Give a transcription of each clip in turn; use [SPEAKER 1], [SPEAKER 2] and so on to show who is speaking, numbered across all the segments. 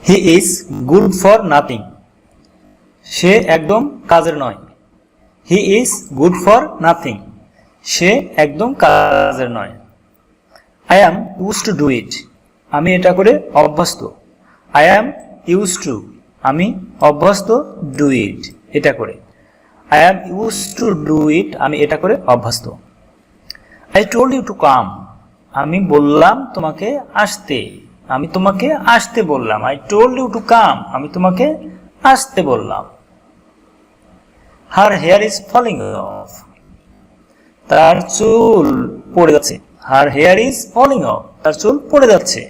[SPEAKER 1] He is good for nothing, সে একদম কাজের নয়। He is good for nothing, সে একদম কাজের নয়। I am use to do it, আমি এটা করে অভ্যস্ত। আই অ্যাম ইউজ টু, আমি অভ্যস্ত, ডু ইট, এটা করে। I am use to do it, আমি এটা করে অভ্যস্ত। I told you to come, আমি বললাম তোমাকে আসতে, আমি তোমাকে আসতে বললাম। I told you to come, আমি তোমাকে আসতে বললাম। Her hair is falling off, তার চুল পড়ে যাচ্ছে। Her hair is falling off, তার চুল পড়ে যাচ্ছে।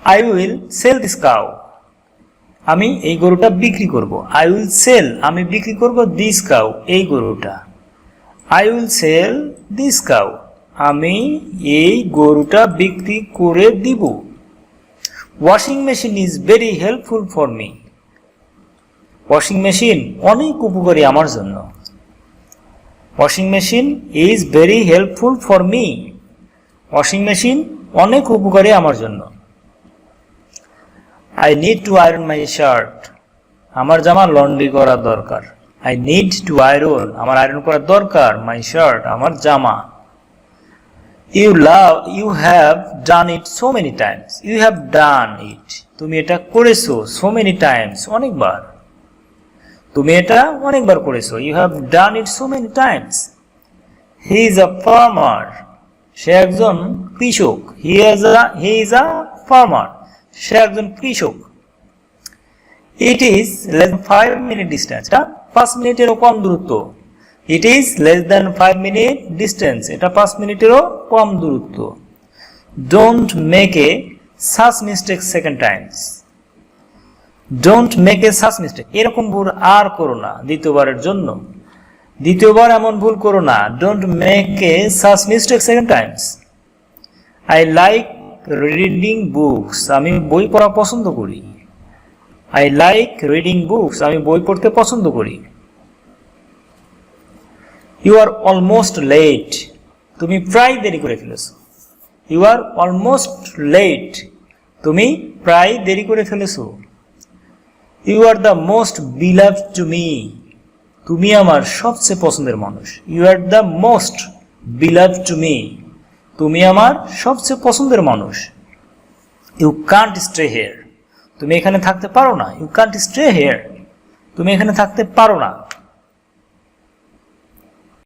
[SPEAKER 1] I will sell this cow, আমি এই গরুটা বিক্রি করব। আই উইল সেল, আমি বিক্রি করব, দিস কাউ, এই গরুটা। I will sell this cow, আমি এই গরুটা বিক্রি করে দিব। Washing machine is very helpful for me, washing machine অনেক উপকারী আমার জন্য। Washing machine is very helpful for me, washing machine অনেক উপকারী আমার জন্য। I need to iron my shirt, আমার জামা লন্ড্রি করা দরকার। আই নিড টু আয়রন, আমার আয়রন করা দরকার, মাই শার্ট, আমার জামা। You have done it so many Times, you have done ইট, তুমি এটা করেছো, সো মেনি টাইমস, অনেকবার, তুমি এটা অনেকবার করেছো। You have done it so many times. He is a farmer, সে একজন কৃষক। হি ইজ আ ফার্মার, সে একজন কৃষক। It is less than 5 minute distance, এটা 5 মিনিটেরও কম দূরত্ব। It is less than 5 minute distance, এটা 5 মিনিটেরও কম দূরত্ব। Don't make a such mistake second times, don't make a such mistake, এরকম ভুল আর করো না দ্বিতীয়বারের জন্য, দ্বিতীয়বার এমন ভুল করো না। Don't make a such mistake second Times. I like reading books, আমি বই পড়া পছন্দ করি। আই লাইক রিডিং বুকস, আমি বই পড়তে পছন্দ করি। ইউ আর অলমোস্ট লেট, তুমি প্রায় দেরি করে ফেলেছো। ইউ আর অলমোস্ট লেট, তুমি প্রায় দেরি করে ফেলেছো। You are the most beloved to me, তুমি আমার সবচেয়ে পছন্দের মানুষ। You are the most beloved to me, তুমি আমার সবচেয়ে পছন্দের মানুষ। ইউ কান্ট স্টে হিয়ার, তুমি এখানে থাকতে পারো না। ইউ কান্ট স্টে হিয়ার, তুমি এখানে থাকতে পারো না।